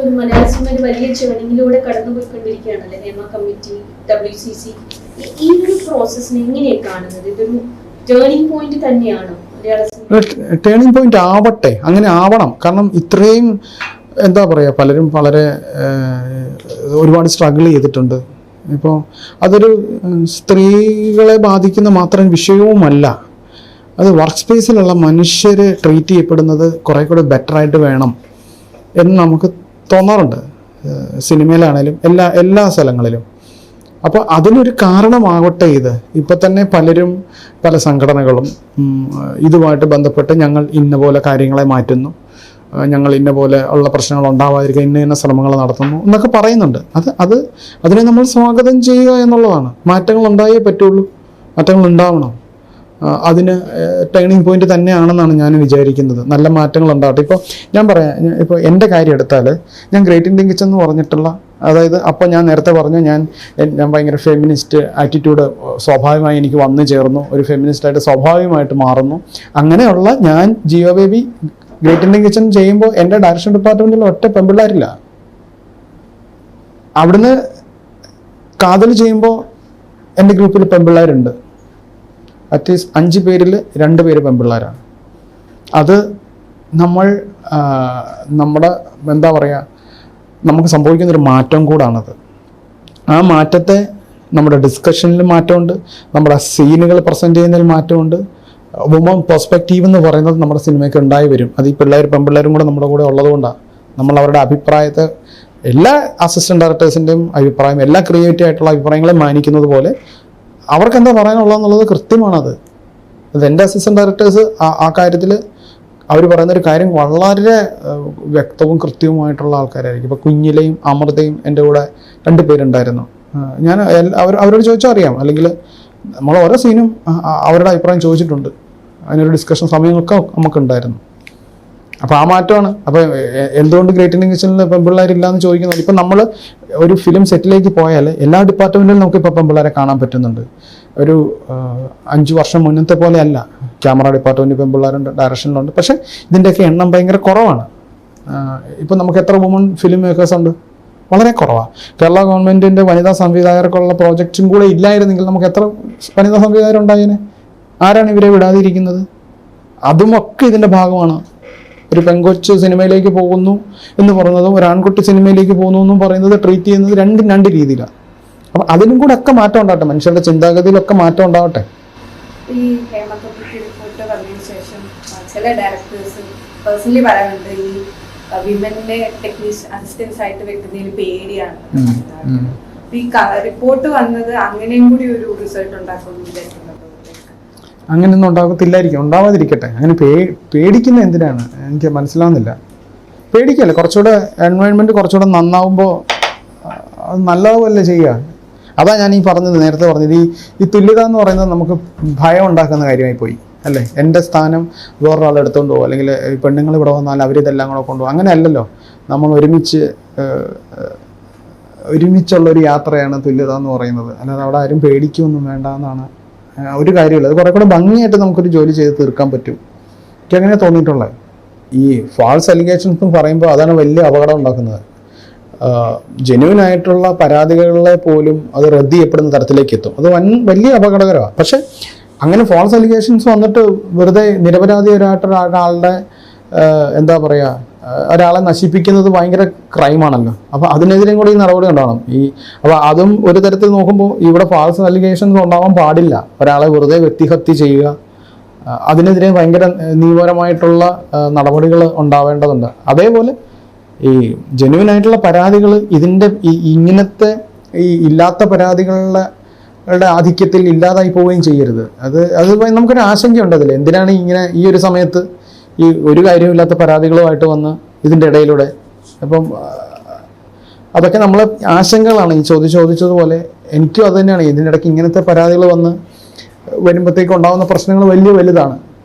ഒരു മലയാള സിനിമ ഒരു വലിയ ജേർണിയിലൂടെ കടന്നുപോയിക്കൊണ്ടിരിക്കുകയാണല്ലേ ഹേമ കമ്മിറ്റി, WCC. ഈ ഒരു പ്രോസസ്സിനെ എങ്ങനെയാണ് കാണുന്നത്? ഇതൊരു ടേണിംഗ് പോയിന്റ് തന്നെയാണോ മലയാള സിനിമ? ടേണിംഗ് പോയിന്റ് ആവട്ടെ, അങ്ങനെ ആവണം. കാരണം ഇത്രയും എന്താ പറയുക, പലരും വളരെ ഒരുപാട് സ്ട്രഗിൾ ചെയ്തിട്ടുണ്ട്. ഇപ്പോൾ അതൊരു സ്ത്രീകളെ ബാധിക്കുന്ന മാത്രം വിഷയവുമല്ല, അത് വർക്ക് സ്പേസിലുള്ള മനുഷ്യർ ട്രീറ്റ് ചെയ്യപ്പെടുന്നത് കുറേ കൂടെ ബെറ്ററായിട്ട് വേണം എന്ന് നമുക്ക് തോന്നാറുണ്ട്, സിനിമയിലാണേലും എല്ലാ സ്ഥലങ്ങളിലും. അപ്പോൾ അതിനൊരു കാരണമാവട്ടെ ഇത്. ഇപ്പം തന്നെ പലരും, പല സംഘടനകളും ഇതുമായിട്ട് ബന്ധപ്പെട്ട് ഞങ്ങൾ ഇന്ന പോലെ കാര്യങ്ങളെ മാറ്റുന്നു, ഞങ്ങൾ ഇന്ന പോലെ ഉള്ള പ്രശ്നങ്ങൾ ഉണ്ടാവാതിരിക്കുക ഇന്ന ശ്രമങ്ങൾ നടത്തുന്നു എന്നൊക്കെ പറയുന്നുണ്ട്. അതിനെ നമ്മൾ സ്വാഗതം ചെയ്യുക എന്നുള്ളതാണ്. മാറ്റങ്ങൾ ഉണ്ടായേ പറ്റുള്ളൂ, മാറ്റങ്ങൾ ഉണ്ടാവണം. അതിന് ടേണിംഗ് പോയിന്റ് തന്നെയാണെന്നാണ് ഞാൻ വിചാരിക്കുന്നത്. നല്ല മാറ്റങ്ങൾ ഉണ്ടാവട്ടെ. ഇപ്പോൾ ഞാൻ പറയാം, ഇപ്പോൾ എൻ്റെ കാര്യം എടുത്താൽ, ഞാൻ ഗ്രേറ്റ് ഇന്ത്യൻ കിച്ചൺ എന്ന് പറഞ്ഞിട്ടുള്ള, അതായത് അപ്പോൾ ഞാൻ നേരത്തെ പറഞ്ഞു ഞാൻ ഭയങ്കര ഫെമിനിസ്റ്റ് ആറ്റിറ്റ്യൂഡ് സ്വാഭാവികമായി എനിക്ക് വന്നു ചേർന്നു, ഒരു ഫെമിനിസ്റ്റായിട്ട് സ്വാഭാവികമായിട്ട് മാറുന്നു. അങ്ങനെയുള്ള ഞാൻ ജിയോ ബേബി ഗ്രേറ്റ് ഇന്ത്യൻ കിച്ചൺ ചെയ്യുമ്പോൾ എൻ്റെ ഡയറക്ഷൻ ഡിപ്പാർട്ട്മെൻറ്റിൽ ഒറ്റ പെൺപിള്ളേരില്ല. അവിടുന്ന് കാതൽ ചെയ്യുമ്പോൾ എൻ്റെ ഗ്രൂപ്പിൽ പെൺപിള്ളേരുണ്ട്. അറ്റ്ലീസ്റ്റ് 5 പേരിൽ 2 പേര് പെൺപിള്ളേരാണ്. അത് നമ്മുടെ എന്താ പറയുക, നമുക്ക് സംഭവിക്കുന്നൊരു മാറ്റം കൂടാണത്. ആ മാറ്റത്തെ നമ്മുടെ ഡിസ്കഷനിൽ മാറ്റമുണ്ട്, നമ്മുടെ സീനുകൾ പ്രസൻറ്റ് ചെയ്യുന്നതിൽ മാറ്റമുണ്ട്. വുമൺ പെർസ്പെക്റ്റീവ് എന്ന് പറയുന്നത് നമ്മുടെ സിനിമയ്ക്ക് ഉണ്ടായി വരും. അത് ഈ പെൺപിള്ളേരും കൂടെ നമ്മുടെ കൂടെ ഉള്ളതുകൊണ്ടാണ്. നമ്മൾ അവരുടെ അഭിപ്രായത്തെ, എല്ലാ അസിസ്റ്റന്റ് ഡയറക്ടേഴ്സിൻ്റെയും അഭിപ്രായം, എല്ലാ ക്രിയേറ്റീവ് ആയിട്ടുള്ള അഭിപ്രായങ്ങളെ മാനിക്കുന്നത് പോലെ അവർക്ക് എന്താ പറയാനുള്ളതെന്നുള്ളത് കൃത്യമാണത്. എൻ്റെ അസിസ്റ്റന്റ് ഡയറക്ടേഴ്സ് ആ കാര്യത്തിൽ അവർ പറയുന്നൊരു കാര്യം വളരെ വ്യക്തവും കൃത്യവുമായിട്ടുള്ള ആൾക്കാരായിരിക്കും. ഇപ്പോൾ കുഞ്ഞിലെയും അമൃതയും എൻ്റെ കൂടെ 2 പേരുണ്ടായിരുന്നു. ഞാൻ അവരോട് ചോദിച്ചാൽ അറിയാം, അല്ലെങ്കിൽ നമ്മൾ ഓരോ സീനും അവരുടെ അഭിപ്രായം ചോദിച്ചിട്ടുണ്ട്. അതിനൊരു ഡിസ്കഷൻ സമയമൊക്കെ നമുക്കുണ്ടായിരുന്നു. അപ്പോൾ ആ മാറ്റമാണ്. അപ്പോൾ എന്തുകൊണ്ട് ഗ്രേറ്റ് ഇന്ത്യൻ കിച്ചണിൽ പെൺപിള്ളേരില്ല എന്ന് ചോദിക്കുന്നത്, ഇപ്പം നമ്മൾ ഒരു ഫിലിം സെറ്റിലേക്ക് പോയാൽ എല്ലാ ഡിപ്പാർട്ട്മെൻറ്റിലും നമുക്കിപ്പോൾ പെൺപിള്ളേരെ കാണാൻ പറ്റുന്നുണ്ട്. ഒരു 5 വർഷം മുന്നത്തെ പോലെ അല്ല. ക്യാമറ ഡിപ്പാർട്ട്മെൻറ്റിൽ പെൺപിള്ളേരുണ്ട്, ഡയറക്ഷനിലുണ്ട്. പക്ഷേ ഇതിൻ്റെയൊക്കെ എണ്ണം ഭയങ്കര കുറവാണ്. ഇപ്പം നമുക്ക് എത്ര വുമൺ ഫിലിം മേക്കേഴ്സ് ഉണ്ട്? വളരെ കുറവാണ്. കേരള ഗവൺമെൻറ്റിൻ്റെ വനിതാ സംവിധായകർക്കുള്ള പ്രോജക്റ്റും കൂടെ ഇല്ലായിരുന്നെങ്കിൽ നമുക്ക് എത്ര വനിതാ സംവിധായകരുണ്ടായേനെ? ആരാണ് ഇവരെ വിടാതിരിക്കുന്നത്? അതുമൊക്കെ ഇതിൻ്റെ ഭാഗമാണ്. ഒരു പെൺകൊച്ച് സിനിമയിലേക്ക് പോകുന്നു എന്ന് പറയുന്നതും ഒരു ആൺകുട്ടി സിനിമയിലേക്ക് പോകുന്നു എന്നും പറയുന്നത് ട്രീറ്റ് ചെയ്യുന്നത് രണ്ട് രീതിയിലാണ്. അപ്പം അതിനും കൂടെ ഒക്കെ മാറ്റം ഉണ്ടാവട്ടെ, മനുഷ്യരുടെ ചിന്താഗതിയിലൊക്കെ മാറ്റം ഉണ്ടാവട്ടെ. ഈ ഹേമ കമ്മിറ്റി റിപ്പോർട്ട് പറഞ്ഞതിന് ശേഷം ചില ഡയറക്ടേഴ്സ് പേഴ്സണലി പറയാനുണ്ട്, ഈ വിമനെ അസിസ്റ്റൻസ് ആയിട്ട് വെക്കുന്നതിന് പേടിയാണ്. ഈ റിപ്പോർട്ട് വന്നത് അങ്ങനെയും കൂടി ഒരു റിസൾട്ട് ഉണ്ടാക്കുമെന്ന് വിചാരിക്കുന്നുണ്ടോ? അങ്ങനെയൊന്നും ഉണ്ടാകത്തില്ലായിരിക്കും, ഉണ്ടാവാതിരിക്കട്ടെ. അങ്ങനെ പേടിക്കുന്ന എന്തിനാണ് എനിക്ക് മനസ്സിലാവുന്നില്ല. പേടിക്കല്ലേ, കുറച്ചുകൂടെ എൻവയോൺമെൻറ്റ് കുറച്ചുകൂടെ നന്നാവുമ്പോൾ അത് നല്ലതുപോലെ ചെയ്യുക. അതാ ഞാൻ ഈ പറഞ്ഞത്, നേരത്തെ പറഞ്ഞത്, ഈ തുല്യത എന്ന് പറയുന്നത് നമുക്ക് ഭയം ഉണ്ടാക്കുന്ന കാര്യമായി പോയി അല്ലേ. എൻ്റെ സ്ഥാനം വേറൊരാൾ എടുത്തുകൊണ്ട് പോകും, അല്ലെങ്കിൽ പെണ്ണുങ്ങൾ ഇവിടെ വന്നാൽ അവരിതെല്ലാം കൂടെ കൊണ്ടുപോകും. അങ്ങനെ അല്ലല്ലോ. നമ്മൾ ഒരുമിച്ചുള്ളൊരു യാത്രയാണ് തുല്യത എന്ന് പറയുന്നത്. അല്ലാതെ അവിടെ ആരും പേടിക്കൊന്നും വേണ്ട എന്നാണ് ഒരു കാര്യമില്ല. അത് കുറേ കൂടെ ഭംഗിയായിട്ട് നമുക്കൊരു ജോലി ചെയ്ത് തീർക്കാൻ പറ്റും. എനിക്ക് അങ്ങനെ തോന്നിയിട്ടുള്ളത്. ഈ ഫാൾസ് അലിഗേഷൻസ് എന്ന് പറയുമ്പോൾ അതാണ് വലിയ അപകടം ഉണ്ടാക്കുന്നത്. ജെന്യുവൻ ആയിട്ടുള്ള പരാതികളെ പോലും അത് റദ്ദ് ചെയ്യപ്പെടുന്ന തരത്തിലേക്ക് എത്തും. അത് വലിയ അപകടകരമാണ്. പക്ഷെ അങ്ങനെ ഫാൾസ് അലിഗേഷൻസ് വന്നിട്ട് വെറുതെ നിരപരാധിയായിട്ടുള്ള എന്താ പറയുക, ഒരാളെ നശിപ്പിക്കുന്നത് ഭയങ്കര ക്രൈമാണല്ലോ. അപ്പോൾ അതിനെതിരെയും കൂടി ഈ നടപടി ഉണ്ടാവണം. അപ്പോൾ അതും ഒരു തരത്തിൽ നോക്കുമ്പോൾ ഇവിടെ ഫാൾസ് അലിഗേഷൻസ് ഉണ്ടാവാൻ പാടില്ല. ഒരാളെ വെറുതെ വ്യക്തിഹത്യ ചെയ്യുക, അതിനെതിരെ ഭയങ്കര നിയമപരമായിട്ടുള്ള നടപടികൾ ഉണ്ടാവേണ്ടതുണ്ട്. അതേപോലെ ഈ ജെന്യുവൻ ആയിട്ടുള്ള പരാതികൾ, ഇങ്ങനത്തെ ഈ ഇല്ലാത്ത പരാതികളുടെ ആധിക്യത്തിൽ ഇല്ലാതായി പോവുകയും ചെയ്യരുത്. അത് നമുക്കൊരു ആശങ്കയുണ്ട് അതിൽ. എന്തിനാണ് ഇങ്ങനെ ഈ ഒരു സമയത്ത് ഈ ഒരു കാര്യമില്ലാത്ത പരാതികളുമായിട്ട് വന്ന് ഇതിൻ്റെ ഇടയിലൂടെ? അപ്പം അതൊക്കെ നമ്മളെ ആശങ്കകളാണ്. ഈ ചോദിച്ചതുപോലെ എനിക്കും അത് തന്നെയാണ്. ഇതിനിടയ്ക്ക് ഇങ്ങനത്തെ പരാതികൾ വരുമ്പോഴത്തേക്ക് ഉണ്ടാകുന്ന പ്രശ്നങ്ങൾ വലുതാണ്.